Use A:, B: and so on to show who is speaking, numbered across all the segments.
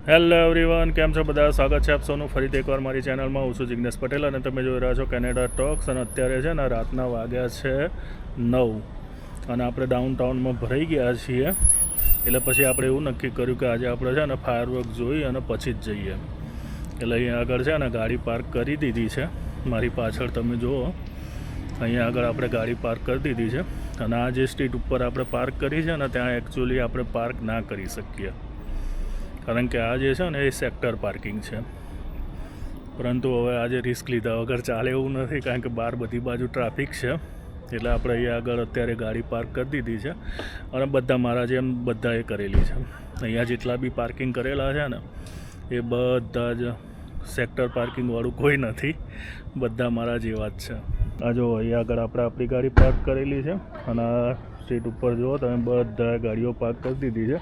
A: Hello everyone, કેમ છો બધા? સ્વાગત છે આપ સૌનું ફરીથી એકવાર મારી ચેનલમાં. હું છું જિગ્નેશ પટેલ અને તમે જોઈ રહ્યા છો કેનેડા ટોક્સ. અને અત્યારે છે ને રાતના વાગ્યા છે 9 અને આપણે ડાઉનટાઉનમાં ભરાઈ ગયા છીએ. એટલે પછી આપણે એવું નક્કી કર્યું કે આજે આપણે છે ને ફાયરવર્ક જોઈ અને પછી જ જઈએ. એટલે અહીંયા આગળ છે ને ગાડી પાર્ક કરી દીધી છે. મારી પાછળ તમે જુઓ, અહીંયા આગળ આપણે ગાડી પાર્ક કરી દીધી છે. અને આ જે સ્ટ્રીટ ઉપર આપણે પાર્ક કરી છે ને ત્યાં એકચ્યુઅલી આપણે પાર્ક ના કરી શકીએ, કારણ કે આ જે છે ને એ સેક્ટર પાર્કિંગ છે. પરંતુ હવે આજે રિસ્ક લીધા વગર ચાલે એવું નથી, કારણ કે બહાર બધી બાજુ ટ્રાફિક છે. એટલે આપણે અહીંયા આગળ અત્યારે ગાડી પાર્ક કરી દીધી છે. અને બધા મારા જેમ બધાએ કરેલી છે. અહીંયા જેટલા બી પાર્કિંગ કરેલા છે ને એ બધા જ સેક્ટર પાર્કિંગવાળું કોઈ નથી, બધા મારા જેવા જ છે. આ જો અહીંયા આગળ આપણે આપણી ગાડી પાર્ક કરેલી છે અને આ સ્ટ્રીટ ઉપર જુઓ તમે, બધા ગાડીઓ પાર્ક કરી દીધી છે.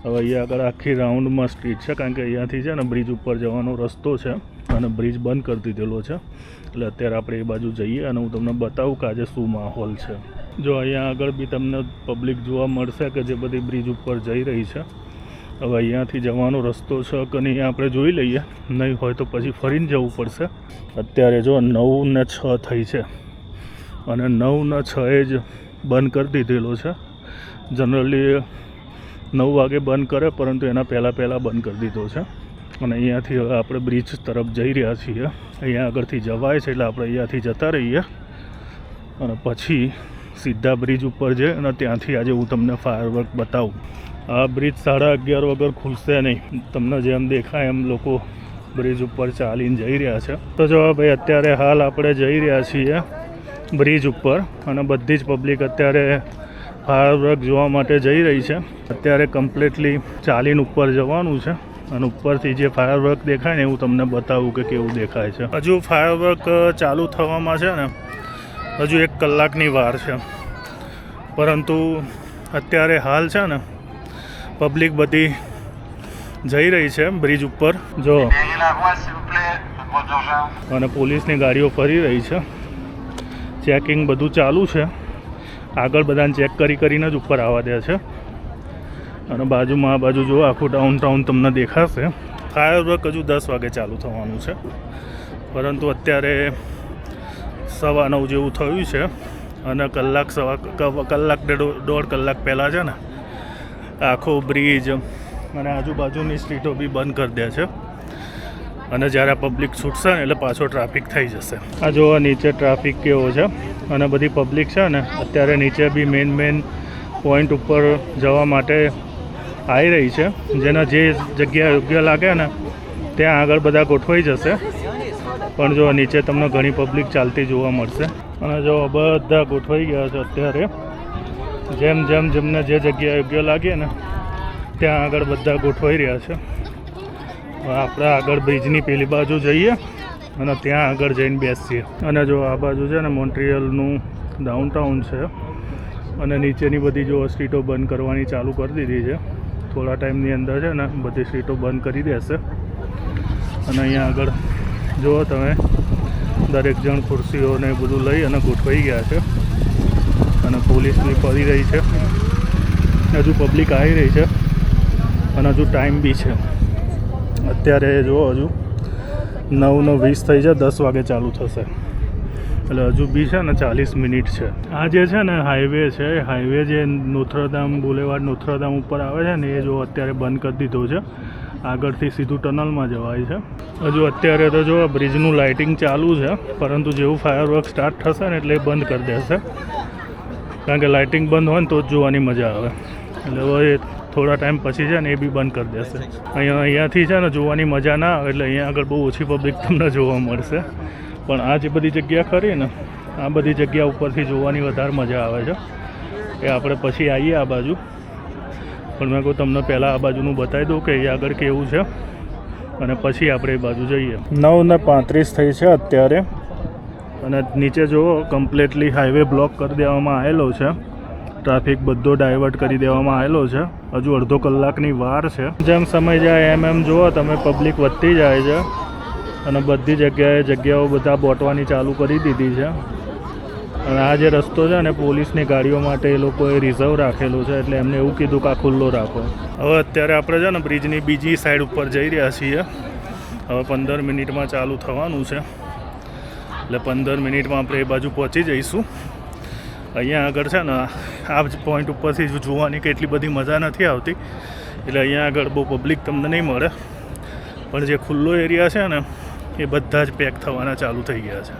A: હવે અહીંયા આગળ આખી રાઉન્ડમાં સ્ટ્રીટ છે, કારણ કે અહીંયાથી છે ને બ્રિજ ઉપર જવાનો રસ્તો છે અને બ્રિજ બંધ કરી દીધેલો છે. એટલે અત્યારે આપણે એ બાજુ જઈએ અને હું તમને બતાવું કે આજે શું માહોલ છે. જો અહીંયા આગળ બી તમને પબ્લિક જોવા મળશે કે જે બધી બ્રિજ ઉપર જઈ રહી છે. હવે અહીંયાથી જવાનો રસ્તો છે કે નહીં આપણે જોઈ લઈએ, નહીં હોય તો પછી ફરીને જવું પડશે. અત્યારે જો 9:06 થઈ છે અને 9:06 જ બંધ કરી દીધેલો છે. જનરલી 9 વાગે બંધ કરે, પરંતુ એના પહેલાં બંધ કરી દીધો છે. અને અહીંયાથી હવે આપણે બ્રિજ તરફ જઈ રહ્યા છીએ. અહીંયા આગળથી જવાય છે એટલે આપણે અહીંયાથી જતા રહીએ અને પછી સીધા બ્રિજ ઉપર જઈએ અને ત્યાંથી આજે હું તમને ફાયરવર્ક બતાવું. આ બ્રિજ 11:30 વગર ખુલશે નહીં. તમને જેમ દેખાય એમ લોકો બ્રિજ ઉપર ચાલીને જઈ રહ્યા છે. તો જો ભાઈ અત્યારે હાલ આપણે જઈ રહ્યા છીએ બ્રિજ ઉપર અને બધી જ પબ્લિક અત્યારે ફાયરવર્ક જોવા માટે જઈ રહી છે. અત્યારે કમ્પ્લીટલી ચાલીને ઉપર જવાનું છે અને ઉપરથી જે ફાયરવર્ક દેખાય ને હું તમને બતાવું કે કેવું દેખાય છે. હજુ ફાયરવર્ક ચાલુ થવામાં છે ને હજુ 1 કલાકની વાર છે, પરંતુ અત્યારે હાલ છે ને પબ્લિક બધી જઈ રહી છે બ્રિજ ઉપર જો, અને પોલીસની ગાડીઓ ફરી રહી છે. ચેકિંગ બધું ચાલુ છે. આગળ બધાને ચેક કરીને જ ઉપર આવવા દે છે. અને બાજુમાં આ બાજુ જો આખું ડાઉનટાઉન તમને દેખાશે. ફાયરવર્ક હજુ 10 વાગે ચાલુ થવાનું છે, પરંતુ અત્યારે 9:15 જેવું થયું છે. અને કલાક દોઢ કલાક પહેલાં છે ને આખો બ્રિજ અને આજુબાજુની સ્ટ્રીટો બી બંધ કરી દે છે. અને જ્યારે પબ્લિક છૂટશે ને એટલે પાછો ટ્રાફિક થઈ જશે. આ જોવા નીચે ટ્રાફિક કેવો છે અને બધી પબ્લિક છે ને અત્યારે નીચે બી મેઇન પોઈન્ટ ઉપર જવા માટે આવી રહી છે. જેના જે જગ્યા યોગ્ય લાગે ને ત્યાં આગળ બધા ગોઠવાઈ જશે. પણ જો નીચે તમને ઘણી પબ્લિક ચાલતી જોવા મળશે. અને જો બધા ગોઠવાઈ ગયા છે અત્યારે. જેમને જે જગ્યા યોગ્ય લાગે ને ત્યાં આગળ બધા ગોઠવાઈ રહ્યા છે. આપણે આગળ બ્રિજની પેલી બાજુ જઈએ અને ત્યાં આગળ જઈને બેસીએ. અને જો આ બાજુ છે ને મોન્ટ્રીયલનું ડાઉનટાઉન છે અને નીચેની બધી જો સ્ટ્રીટો બંધ કરવાની ચાલુ કરી દીધી છે. થોડા ટાઈમની અંદર છે ને બધી સ્ટ્રીટો બંધ કરી દેશે. અને અહીંયા આગળ જુઓ તમે, દરેક જણ ખુરશીઓને બધું લઈ અને ગોઠવાઈ ગયા છે. અને પોલીસ બી ફરી રહી છે. હજુ પબ્લિક આવી રહી છે અને હજુ ટાઈમ બી છે. અત્યારે જુઓ હજુ 9:20 થઈ છે, 10 વાગે ચાલુ થશે. એટલે હજુ બી છે ને 40 મિનિટ છે. આ જે છે ને હાઈવે છે, હાઈવે જે નોથરદામ બુલેવાર્ડ નોથરદામ ઉપર આવે છે ને એ જો અત્યારે બંધ કરી દીધો છે. આગળથી સીધું ટનલમાં જવાય છે. હજુ અત્યારે તો જો બ્રિજનું લાઇટિંગ ચાલુ છે, પરંતુ જેવું ફાયરવર્ક સ્ટાર્ટ થશે ને એટલે એ બંધ કરી દેશે. કારણ કે લાઇટિંગ બંધ હોય ને તો જ જોવાની મજા આવે. એટલે હવે થોડા ટાઈમ પછી છે ને એ બી બંધ કરી દેશે. અહીંયાથી છે ને જોવાની મજા ના આવે, એટલે અહીંયા આગળ બહુ ઓછી પબ્લિક તમને જોવા મળશે. પણ આ જે બધી જગ્યા ખરી ને આ બધી જગ્યા ઉપરથી જોવાની વધારે મજા આવે છે. એ આપણે પછી આવીએ આ બાજુ. પણ મેં કહું તમને પહેલાં આ બાજુનું બતાવી દઉં કે અહીંયા આગળ કેવું છે અને પછી આપણે એ બાજુ જઈએ. 9:35 થઈ છે અત્યારે. અને નીચે જુઓ કમ્પ્લીટલી હાઈવે બ્લોક કરી દેવામાં આવેલો છે. ટ્રાફિક બધો ડાયવર્ટ કરી દેવામાં આવેલો છે. હજુ અડધો કલાકની વાર છે. જેમ સમય જાય એમ જુઓ તમે પબ્લિક વધતી જાય છે. અને બધી જગ્યાઓ બધા બોટવાની ચાલુ કરી દીધી છે. અને આ જે રસ્તો છે ને પોલીસની ગાડીઓ માટે એ લોકોએ રિઝર્વ રાખેલું છે, એટલે એમને એવું કીધું કે આ ખુલ્લો રાખો. હવે અત્યારે આપણે છે ને બ્રિજની બીજી સાઈડ ઉપર જઈ રહ્યા છીએ. હવે 15 મિનિટમાં ચાલુ થવાનું છે, એટલે 15 મિનિટમાં આપણે એ બાજુ પહોંચી જઈશું. અહીંયા આગળ છે ને આ જ પોઈન્ટ ઉપરથી જોવાની કે એટલી બધી મજા નથી આવતી, એટલે અહીંયા આગળ બહુ પબ્લિક તમને નહીં મળે. પણ જે ખુલ્લો એરિયા છે ને એ બધા જ પેક થવાના ચાલુ થઈ ગયા છે.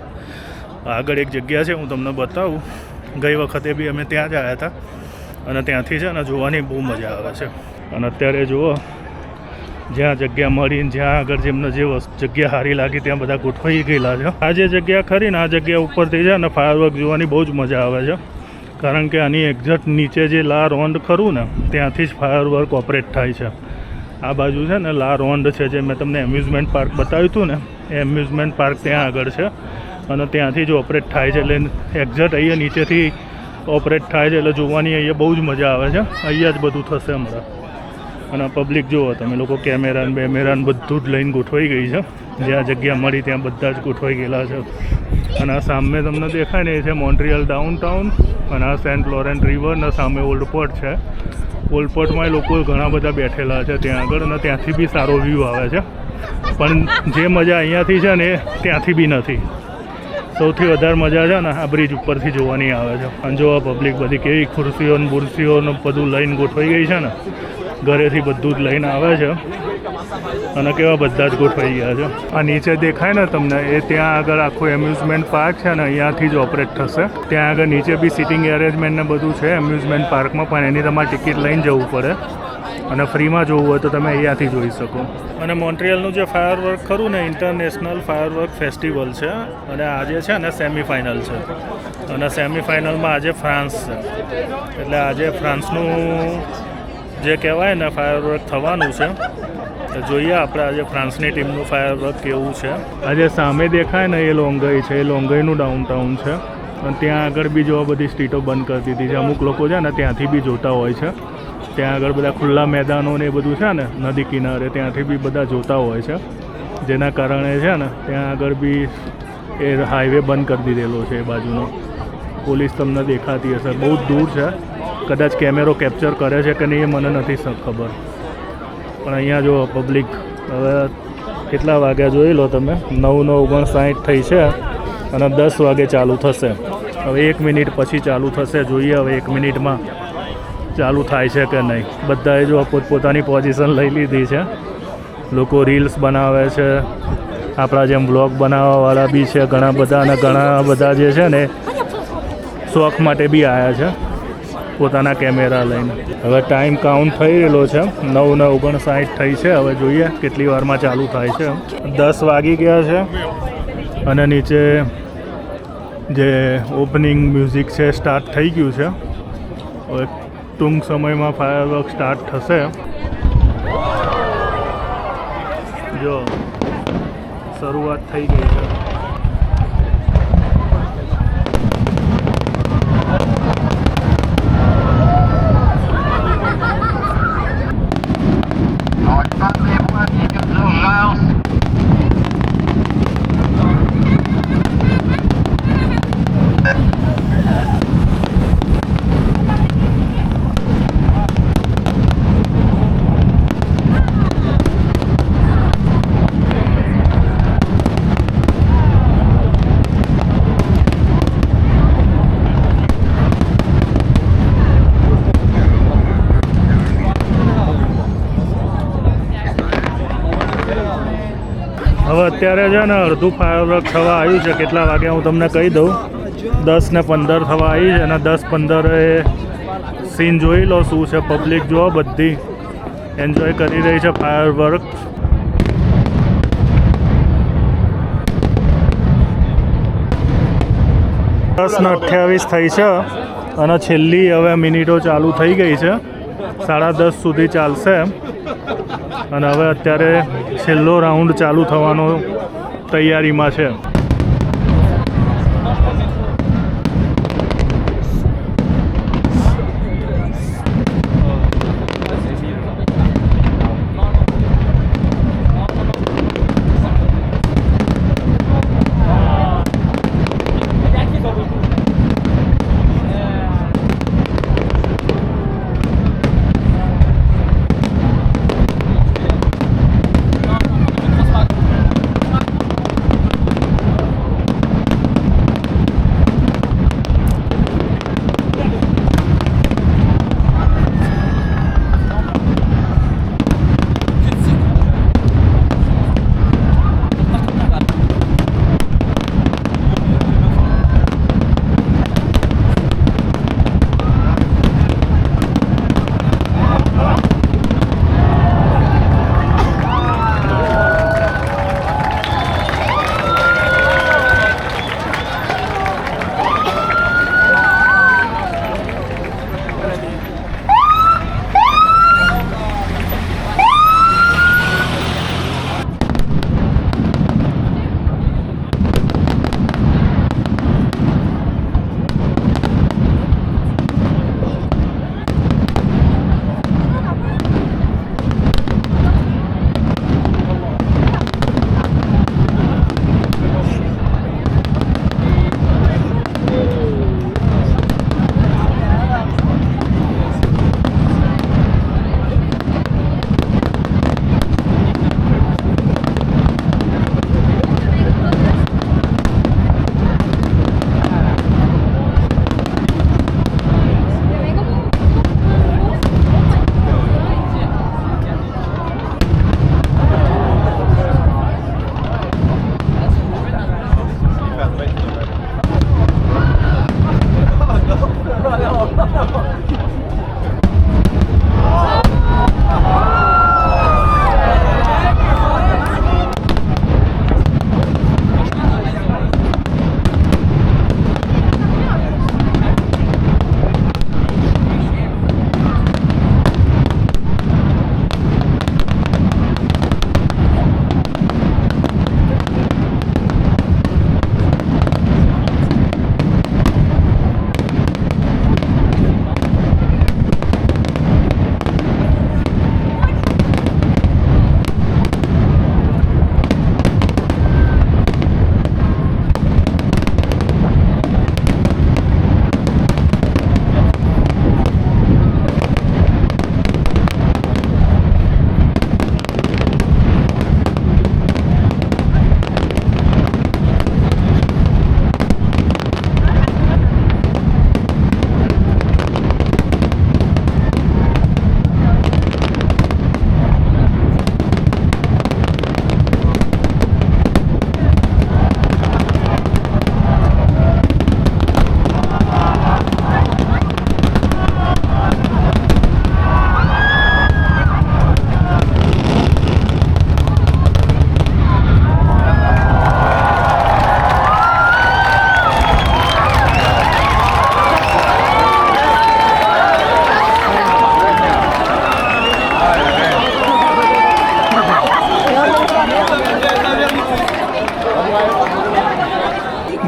A: આગળ એક જગ્યા છે, હું તમને બતાવું. ગઈ વખતે બી અમે ત્યાં જ આવ્યા હતા અને ત્યાંથી છે ને જોવાની બહુ મજા આવે છે. અને અત્યારે જુઓ, જ્યાં જગ્યા મળીને જ્યાં આગળ જેમને જે જગ્યા સારી લાગી ત્યાં બધા ગોઠવાઈ ગયેલા છે. આ જે જગ્યા ખરી ને આ જગ્યા ઉપરથી છે ને ફાયરવર્ક જોવાની બહુ જ મજા આવે છે, કારણ કે આની એક્ઝેક્ટ નીચે જે લા રોન્ડ ખરું ને ત્યાંથી જ ફાયરવર્ક ઓપરેટ થાય છે. આ બાજુ છે ને લા રોન્ડ છે, જે મેં તમને એમ્યુઝમેન્ટ પાર્ક બતાવ્યું હતું ને એ એમ્યુઝમેન્ટ પાર્ક ત્યાં આગળ છે અને ત્યાંથી જ ઓપરેટ થાય છે. એટલે એક્ઝેક્ટ અહીંયા નીચેથી ઓપરેટ થાય છે, એટલે જોવાની અહીંયા બહુ જ મજા આવે છે. અહીંયા જ બધું થશે હમણાં. અને પબ્લિક જુઓ તમે લોકો, કેમેરાને બેમેરાને બધું જ લઈને ગોઠવાઈ ગઈ છે. જ્યાં જગ્યા મળી ત્યાં બધા જ ગોઠવાઈ ગયેલા છે. અને આ સામે તમને દેખાય ને એ છે મોન્ટ્રીયલ ડાઉનટાઉન, અને આ સેન્ટ લોરેન્ટ રિવર ને સામે ઓલ્ડ પોર્ટ છે. ઓલ્ડ પોર્ટમાં લોકો ઘણા બધા બેઠેલા છે ત્યાં આગળ, અને ત્યાંથી બી સારો વ્યૂ આવે છે. પણ જે મજા અહીંયાથી છે ને એ ત્યાંથી બી નથી. સૌથી વધારે મજા છે ને આ બ્રિજ ઉપરથી જોવાની આવે છે. અને જો પબ્લિક બધી કેવી ખુરશીઓ ને બુરશીઓ ને બધું લઈને ગોઠવાઈ ગઈ છે ને, ઘરેથી બધું જ લઈને આવે છે અને કેવા બધા જ ગોઠવાઈ ગયા છે. આ નીચે દેખાય ને તમને એ ત્યાં આગળ આખું એમ્યુઝમેન્ટ પાર્ક છે ને અહીંયાથી જ ઓપરેટ થશે. ત્યાં આગળ નીચે બી સિટિંગ એરેન્જમેન્ટ ને બધું છે એમ્યુઝમેન્ટ પાર્કમાં, પણ એની તમારે ટિકિટ લઈને જવું પડે અને ફ્રીમાં જોવું હોય તો તમે અહીંયાથી જોઈ શકો. અને મોન્ટ્રીયલનું જે ફાયરવર્ક ખરું ને ઇન્ટરનેશનલ ફાયરવર્ક ફેસ્ટિવલ છે, અને આજે છે ને સેમિફાઇનલ છે. અને સેમિફાઇનલમાં આજે ફ્રાન્સ છે, એટલે આજે ફ્રાન્સનું જે કહેવાય ને ફાયરવર્ક થવાનું છે. જોઈએ આપણે આજે ફ્રાન્સની ટીમનું ફાયરવર્ક કેવું છે. આજે સામે દેખાય ને એ લોંગઈ છે, એ લોંગઈનું ડાઉનટાઉન છે. અને ત્યાં આગળ બી જોવા બધી સ્ટ્રીટો બંધ કરી દીધી છે. અમુક લોકો છે ને ત્યાંથી બી જોતા હોય છે. ત્યાં આગળ બધા ખુલ્લા મેદાનો ને એ બધું છે ને નદી કિનારે, ત્યાંથી બી બધા જોતા હોય છે. જેના કારણે છે ને ત્યાં આગળ બી એ હાઈવે બંધ કરી દીધેલો છે. એ બાજુનો પોલીસ તમને દેખાતી હશે, બહુ જ દૂર છે. કદાચ કેમેરો કેપ્ચર કરે છે કે નહીં એ મને નથી ખબર. પણ અહીંયા જો પબ્લિક હવે કેટલા વાગ્યા જોઈ લો તમે, 9:59 થઈ છે અને 10 વાગે ચાલુ થશે. હવે 1 મિનિટ પછી ચાલુ થશે. જોઈએ હવે 1 મિનિટમાં ચાલુ થાય છે કે નહીં. બધાએ જો પોતપોતાની પોઝિશન લઈ લીધી છે. લોકો રીલ્સ બનાવે છે, આપણા જેમ બ્લોગ બનાવવાવાળા બી છે ઘણા બધા, અને ઘણા બધા જે છે ને શોખ માટે બી આવ્યા છે પોતાના કેમેરા લઈને. હવે ટાઈમ કાઉન્ટ થઈ રહેલો છે, 9:59 થઈ છે. હવે જોઈએ કેટલી વારમાં ચાલુ થાય છે. 10 વાગી ગયા છે અને નીચે જે ઓપનિંગ મ્યુઝિક છે સ્ટાર્ટ થઈ ગયું છે. હવે ટૂંક સમયમાં ફાયરવર્ક સ્ટાર્ટ થશે. જો શરૂઆત થઈ ગઈ છે. હવે અત્યારે છે ને અડધું ફાયરવર્ક થવા આવ્યું છે. કેટલા વાગ્યા હું તમને કહી દઉં, 10:15 થવા આવી છે. અને 10:15 સીન જોઈ લો શું છે. પબ્લિક જો બધી એન્જોય કરી રહી છે ફાયરવર્ક. દસ 28 થઈ છે અને છેલ્લી હવે મિનિટો ચાલુ થઈ ગઈ છે. 10:30 સુધી ચાલશે. અને હવે અત્યારે છેલ્લો રાઉન્ડ ચાલુ થવાનો તૈયારીમાં છે.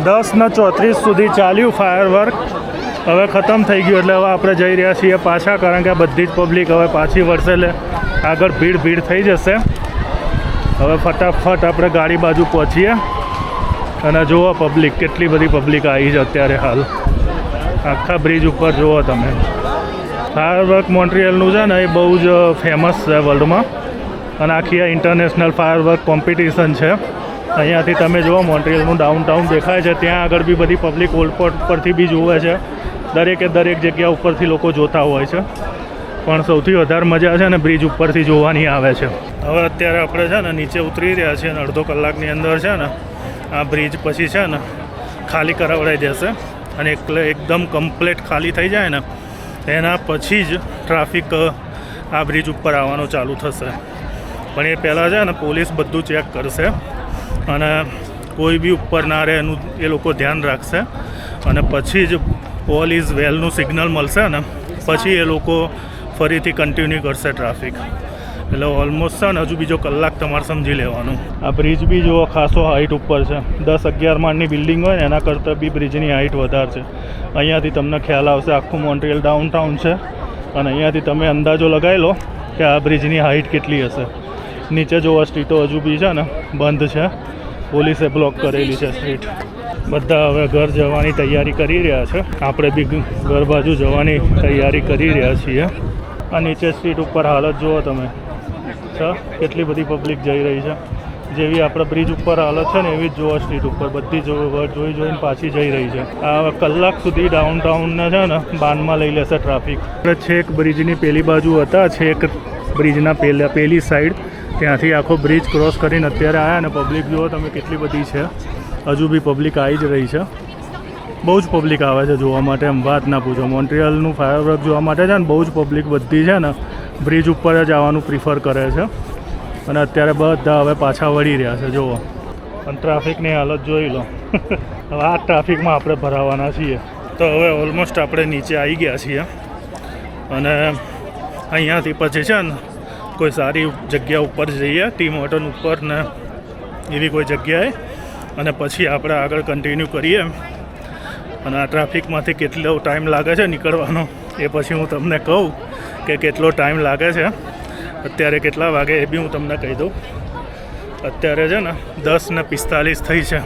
A: 10:34 સુધી ચાલ્યું ફાયરવર્ક. હવે ખતમ થઈ ગયું એટલે હવે આપણે જઈ રહ્યા છીએ પાછા, કારણ કે બધી જ પબ્લિક હવે પાછી વળશે એટલે આગળ ભીડ થઈ જશે. હવે ફટાફટ આપણે ગાડી બાજુ પહોંચીએ અને જુઓ પબ્લિક, કેટલી બધી પબ્લિક આવી છે અત્યારે હાલ. આખા બ્રિજ ઉપર જુઓ તમે. ફાયરવર્ક મોન્ટ્રીયલનું છે ને એ બહુ જ ફેમસ છે વર્લ્ડમાં, અને આખી આ ઇન્ટરનેશનલ ફાયરવર્ક કોમ્પિટિશન છે. અહીંયાથી તમે જુઓ મોન્ટ્રીયલનું ડાઉનટાઉન દેખાય છે, ત્યાં આગળ બી બધી પબ્લિક ઓલપોર્ટ પરથી બી જુએ છે. દરેક જગ્યા ઉપરથી લોકો જોતા હોય છે, પણ સૌથી વધારે મજા છે ને બ્રિજ ઉપરથી જોવાની આવે છે. હવે અત્યારે આપણે છે ને નીચે ઉતરી રહ્યા છીએ અને અડધો કલાકની અંદર છે ને આ બ્રિજ પછી છે ને ખાલી કરાવડાવી દેશે, અને એકદમ કમ્પ્લીટ ખાલી થઈ જાય ને એના પછી જ ટ્રાફિક આ બ્રિજ ઉપર આવવાનો ચાલુ થશે. પણ એ પહેલાં છે ને પોલીસ બધું ચેક કરશે અને કોઈ બી ઉપર ના રહે એનું એ લોકો ધ્યાન રાખશે, અને પછી જ ઓલ ઇઝ વેલનું સિગ્નલ મળશે ને પછી એ લોકો ફરીથી કન્ટિન્યુ કરશે ટ્રાફિક. એટલે ઓલમોસ્ટ છે ને હજુ બીજો કલાક તમારે સમજી લેવાનું. આ બ્રિજ બી જુઓ ખાસો હાઇટ ઉપર છે, 10-11 માળની બિલ્ડિંગ હોય ને એના કરતાં બી બ્રિજની હાઇટ વધારે છે. અહીંયાથી તમને ખ્યાલ આવશે આખું મોન્ટ્રીયલ ડાઉનટાઉન છે, અને અહીંયાથી તમે અંદાજો લગાવી લો કે આ બ્રિજની હાઇટ કેટલી હશે. નીચે જોવા સ્ટ્રીટો હજુ બી છે ને બંધ છે, પોલીસે બ્લોક કરેલી છે સ્ટ્રીટ. બધા હવે ઘર જવાની તૈયારી કરી રહ્યા છે, આપણે બી ઘર બાજુ જવાની તૈયારી કરી રહ્યા છીએ. આ નીચે સ્ટ્રીટ ઉપર હાલત જુઓ તમે, કેટલી બધી પબ્લિક જઈ રહી છે. જેવી આપણે બ્રિજ ઉપર હાલત છે ને એવી જ જોવા સ્ટ્રીટ ઉપર બધી જોઈને પાછી જઈ રહી છે. આ કલાક સુધી ડાઉનટાઉનને છે ને બાનમાં લઈ લેશે ટ્રાફિક. આપણે છેક બ્રિજની પેલી બાજુ હતા, છેક બ્રિજના પેલી સાઈડ, ત્યાંથી આખો બ્રિજ ક્રોસ કરીને અત્યારે આવ્યા ને પબ્લિક જુઓ તમે કેટલી બધી છે. હજુ બી પબ્લિક આવી જ રહી છે, બહુ જ પબ્લિક આવે છે જોવા માટે, એમ વાત ના પૂછો. મોન્ટ્રીયલનું ફાયરવર્ક જોવા માટે છે ને બહુ જ પબ્લિક બધી છે ને બ્રિજ ઉપર જ આવવાનું પ્રિફર કરે છે, અને અત્યારે બધા હવે પાછા વળી રહ્યા છે જુઓ. પણ ટ્રાફિકની હાલત જોઈ લો. હવે આ ટ્રાફિકમાં આપણે ભરાવાના છીએ. તો હવે ઓલમોસ્ટ આપણે નીચે આવી ગયા છીએ, અને અહીંયાથી પછી છે ને કોઈ સારી જગ્યા ઉપર જઈએ, ટી મોર્ટન ઉપર ને એવી કોઈ જગ્યાએ, અને પછી આપણે આગળ કન્ટિન્યુ કરીએ. અને આ ટ્રાફિકમાંથી કેટલો ટાઈમ લાગે છે નીકળવાનો એ પછી હું તમને કહું કે કેટલો ટાઈમ લાગે છે. અત્યારે કેટલા વાગે એ બી હું તમને કહી દઉં. અત્યારે છે ને 10:45 થઈ છે,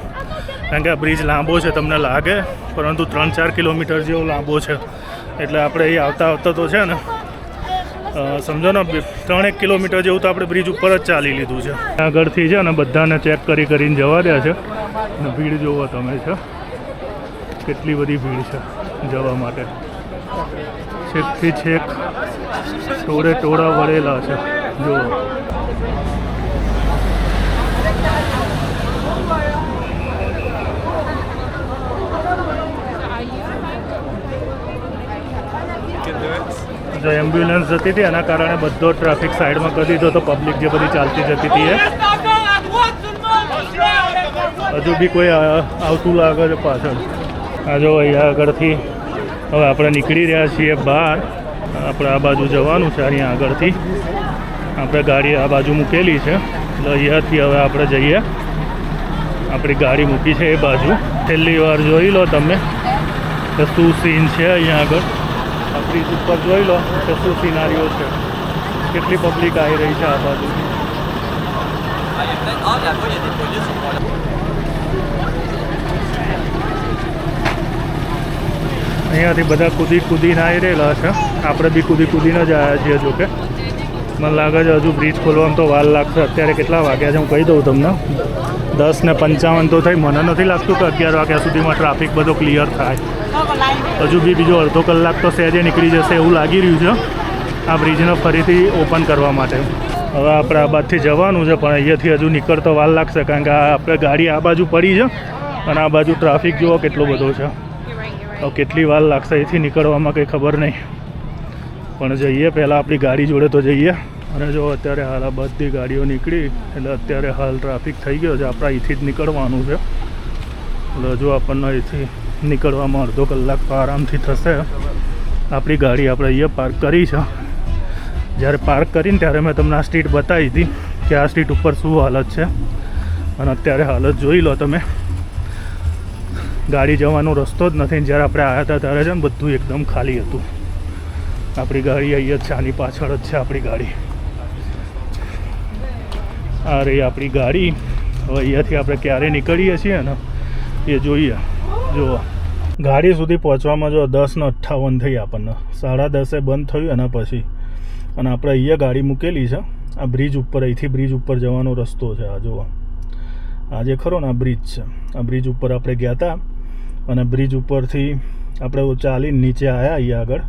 A: કારણ કે આ બ્રિજ લાંબો છે તમને લાગે, પરંતુ 3-4 કિલોમીટર જેવો લાંબો છે. એટલે આપણે એ આવતા તો છે ને સમજો ને 3-1 કિલોમીટર જેવું તો આપણે બ્રિજ ઉપર જ ચાલી લીધું છે. આગળથી છે ને બધાને ચેક કરીને જવા દે છે, અને ભીડ જોવો તમે છે, કેટલી બધી ભીડ છે જવા માટે. છેકથી છેક ટોળા વળેલા છે જુઓ. જો એમ્બ્યુલન્સ જતી હતી એના કારણે બધો ટ્રાફિક સાઈડમાં કરી દીધો, તો પબ્લિક જે બધી ચાલતી જતી હતી એ હજુ બી કોઈ આવતું લાગે છે પાછળ. આ જો અહીંયા આગળથી હવે આપણે નીકળી રહ્યા છીએ બહાર. આપણે આ બાજુ જવાનું છે, અહીંયા આગળથી આપણે ગાડી આ બાજુ મૂકેલી છે, એટલે અહીંયાથી હવે આપણે જઈએ. આપણી ગાડી મૂકી છે એ બાજુ. છેલ્લી વાર જોઈ લો તમે કે શું સીન છે અહીંયા આગળ. આ બ્રિજ ઉપર જોઈ લો કે શું સિનારીઓ છે, કેટલી પબ્લિક આવી રહી છે આ બાજુ. અહીંયાથી બધા કૂદીને આવી રહેલા છે, આપણે બી કૂદીને જ આવ્યા છીએ. જોકે મને લાગે છે હજુ બ્રિજ ખોલવામાં તો વાર લાગશે. અત્યારે કેટલા વાગ્યા છે હું કહી દઉં તમને, 10:55 તો થઈ. મને નથી લાગતું કે 11 વાગ્યા સુધીમાં ટ્રાફિક બધો ક્લિયર થાય. હજુ બી બીજો અડધો કલાક તો સહેજે નીકળી જશે એવું લાગી રહ્યું છે આ બ્રિજને ફરીથી ઓપન કરવા માટે. હવે આપણે આ બાજુથી જવાનું છે, પણ અહીંયાથી હજુ નીકળતો વાર લાગશે, કારણ કે આપણે ગાડી આ બાજુ પડી છે, અને આ બાજુ ટ્રાફિક જુઓ કેટલો બધો છે. તો કેટલી વાર લાગશે અહીંથી નીકળવામાં કંઈ ખબર નહીં, પણ જઈએ પહેલાં આપણી ગાડી જોડે તો જઈએ. અને જો અત્યારે હાલ આ બધી ગાડીઓ નીકળી, એટલે અત્યારે હાલ ટ્રાફિક થઈ ગયો છે. આપણે અહીંથી જ નીકળવાનું છે, એટલે હજુ આપણને અહીંથી નીકળવામાં અડધો કલાક તો આરામથી થશે. આપણી ગાડી આપણે અહીંયા પાર્ક કરી છે. જ્યારે પાર્ક કરીને ત્યારે મેં તમને આ સ્ટ્રીટ બતાવી હતી કે આ સ્ટ્રીટ ઉપર શું હાલત છે, અને અત્યારે હાલત જોઈ લો તમે. ગાડી જવાનો રસ્તો જ નથી. જ્યારે આપણે આવ્યા હતા ત્યારે છે ને બધું એકદમ ખાલી હતું. આપણી ગાડી અહીંયા જ છે, આની પાછળ જ છે આપણી ગાડી. આ રહી આપણી ગાડી. હવે અહીંયાથી આપણે ક્યારે નીકળીએ છીએ ને એ જોઈએ. જુઓ ગાડી સુધી પહોંચવામાં જો 10:58 થઈ આપણને, 10:30 બંધ થયું એના પછી. અને આપણે અહીંયા ગાડી મૂકેલી છે આ બ્રિજ ઉપર. અહીંથી બ્રિજ ઉપર જવાનો રસ્તો છે. આ જુઓ, આ જે ખરો ને આ બ્રિજ છે. આ બ્રિજ ઉપર આપણે ગયા હતા અને બ્રિજ ઉપરથી આપણે ચાલીને નીચે આવ્યા અહીંયા આગળ.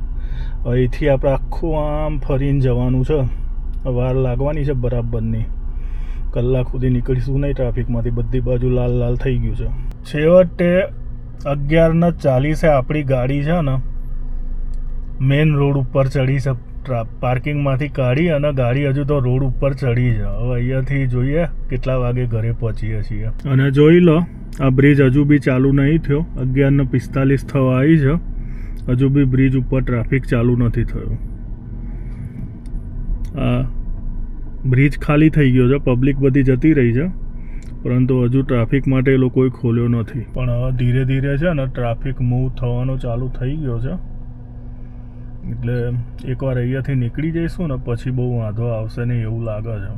A: અહીંથી આપણે આખું આમ ફરીને જવાનું છે. વાર લાગવાની છે બરાબરની. કલાક સુધી નીકળીશું નહીં ટ્રાફિકમાંથી. બધી બાજુ લાલ લાલ થઈ ગયું છે. છેવટે 11:40 આપણી ગાડી છે ને મેઇન રોડ ઉપર ચડી છે. પાર્કિંગમાંથી કાઢી અને ગાડી હજુ તો રોડ ઉપર ચડી છે. હવે અહીંયાથી જોઈએ કેટલા વાગે ઘરે પહોંચીએ છીએ. અને જોઈ લો આ બ્રિજ હજુ બી ચાલુ નહીં થયો. 11:45 થવા આવી છે. હજુ બી બ્રિજ ઉપર ટ્રાફિક ચાલુ નથી થયો. આ બ્રિજ ખાલી થઈ ગયો છે, પબ્લિક બધી જતી રહી છે, પરંતુ હજુ ટ્રાફિક માટે એ લોકોએ ખોલ્યો નથી. પણ હવે ધીરે ધીરે છે ને ટ્રાફિક મૂવ થવાનો ચાલુ થઈ ગયો છે. એટલે એકવાર અહીંયાથી નીકળી જઈશું ને પછી બહુ વાંધો આવશે નહીં એવું લાગે છે.